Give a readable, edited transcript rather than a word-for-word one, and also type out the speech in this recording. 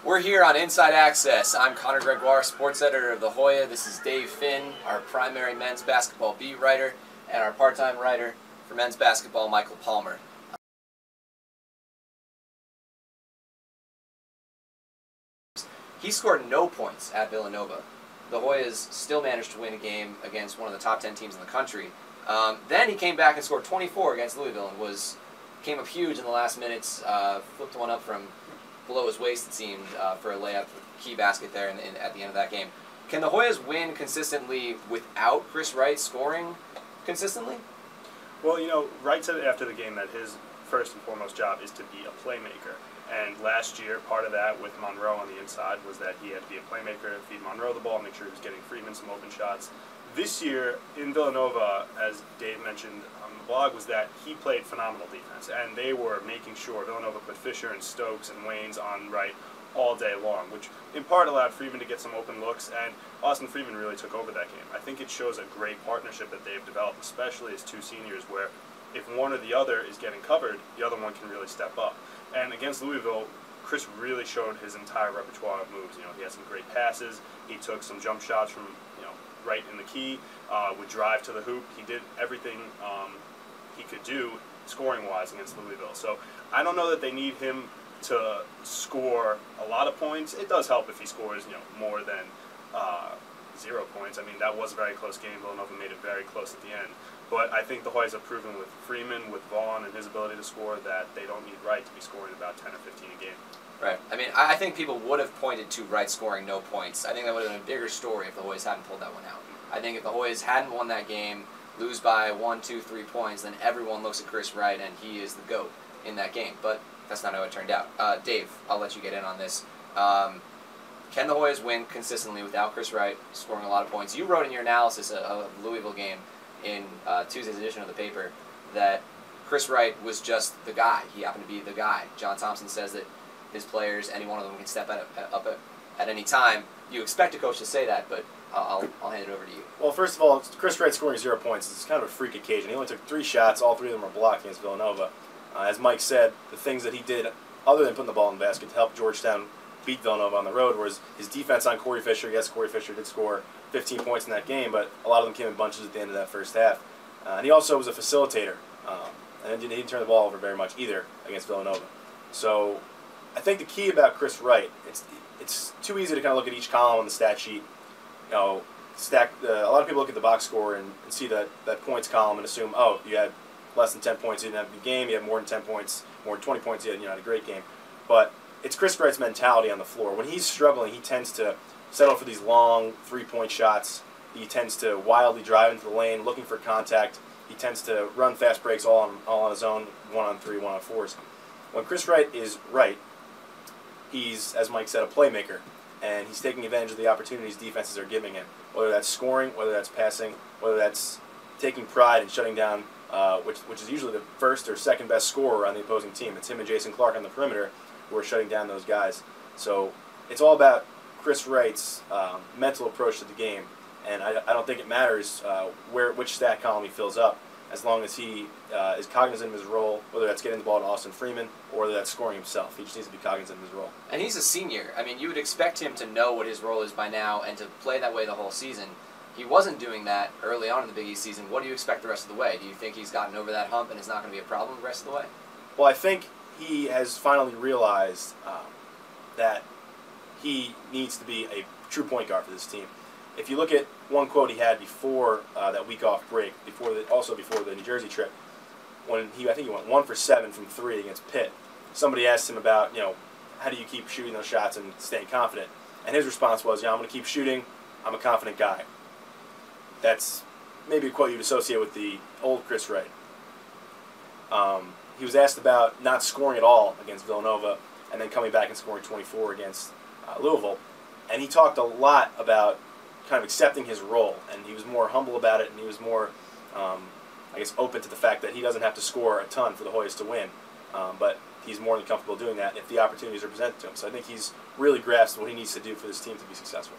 We're here on Inside Access. I'm Connor Gregoire, sports editor of the Hoya. This is Dave Finn, our primary men's basketball beat writer, and our part-time writer for men's basketball, Michael Palmer. He scored no points at Villanova. The Hoyas still managed to win a game against one of the top 10 teams in the country. Then he came back and scored 24 against Louisville and came up huge in the last minutes, flipped one up from below his waist, it seemed, for a layup, key basket there at the end of that game. Can the Hoyas win consistently without Chris Wright scoring consistently? Well, you know, Wright said after the game that his first and foremost job is to be a playmaker. And last year, part of that with Monroe on the inside was that he had to be a playmaker, feed Monroe the ball, make sure he was getting Freeman some open shots. This year in Villanova, as Dave mentioned on the blog, was that he played phenomenal defense, and they were making sure Villanova put Fisher and Stokes and Waynes on Wright all day long, which in part allowed Freeman to get some open looks, and Austin Freeman really took over that game. I think it shows a great partnership that they've developed, especially as two seniors, where if one or the other is getting covered, the other one can really step up. And against Louisville, Chris really showed his entire repertoire of moves. You know, he had some great passes. He took some jump shots from, right in the key, would drive to the hoop. He did everything he could do scoring-wise against Louisville. So I don't know that they need him to score a lot of points. It does help if he scores, more than 0 points. I mean, that was a very close game. Villanova made it very close at the end. But I think the Hoyas have proven with Freeman, with Vaughn, and his ability to score that they don't need Wright to be scoring about 10 or 15 a game. Right. I mean, I think people would have pointed to Wright scoring no points. I think that would have been a bigger story if the Hoyas hadn't pulled that one out. I think if the Hoyas hadn't won that game, lose by 1, 2, 3 points, then everyone looks at Chris Wright and he is the GOAT in that game. But that's not how it turned out. Dave, I'll let you get in on this. Can the Hoyas win consistently without Chris Wright scoring a lot of points? You wrote in your analysis of the Louisville game in Tuesday's edition of the paper that Chris Wright was just the guy. He happened to be the guy. John Thompson says that his players, any one of them, can step up at any time. You expect a coach to say that, but I'll hand it over to you. Well, first of all, Chris Wright scoring 0 points is kind of a freak occasion. He only took 3 shots. All 3 of them were blocked against Villanova. As Mike said, the things that he did, other than putting the ball in the basket, to help Georgetown beat Villanova on the road was his defense on Corey Fisher. Yes, Corey Fisher did score 15 points in that game, but a lot of them came in bunches at the end of that first half. And he also was a facilitator, and he didn't turn the ball over very much either against Villanova. So I think the key about Chris Wright, it's too easy to kind of look at each column on the stat sheet. A lot of people look at the box score and see that points column and assume, oh, you had less than 10 points, you didn't have a good game. You had more than 10 points, more than 20 points, you had a great game. But it's Chris Wright's mentality on the floor. When he's struggling, he tends to settle for these long 3-point shots. He tends to wildly drive into the lane, looking for contact. He tends to run fast breaks all on his own, 1-on-3, 1-on-4s. When Chris Wright is right, he's, as Mike said, a playmaker, and he's taking advantage of the opportunities defenses are giving him, whether that's scoring, whether that's passing, whether that's taking pride in shutting down, which is usually the first or second best scorer on the opposing team. It's him and Jason Clark on the perimeter who are shutting down those guys. So it's all about Chris Wright's mental approach to the game, and I don't think it matters which stat column he fills up, as long as he is cognizant of his role, whether that's getting the ball to Austin Freeman or whether that's scoring himself. He just needs to be cognizant of his role. And he's a senior. I mean, you would expect him to know what his role is by now and to play that way the whole season. He wasn't doing that early on in the Big East season. What do you expect the rest of the way? Do you think he's gotten over that hump and it's not going to be a problem the rest of the way? Well, I think he has finally realized that he needs to be a true point guard for this team. If you look at one quote he had before that week off break, also before the New Jersey trip, when I think he went 1 for 7 from 3 against Pitt. Somebody asked him about, how do you keep shooting those shots and staying confident? And his response was, I'm going to keep shooting. I'm a confident guy. That's maybe a quote you'd associate with the old Chris Wright. He was asked about not scoring at all against Villanova and then coming back and scoring 24 against Louisville. And he talked a lot about kind of accepting his role, and he was more humble about it, and he was more, open to the fact that he doesn't have to score a ton for the Hoyas to win, but he's more than comfortable doing that if the opportunities are presented to him. So I think he's really grasped what he needs to do for this team to be successful.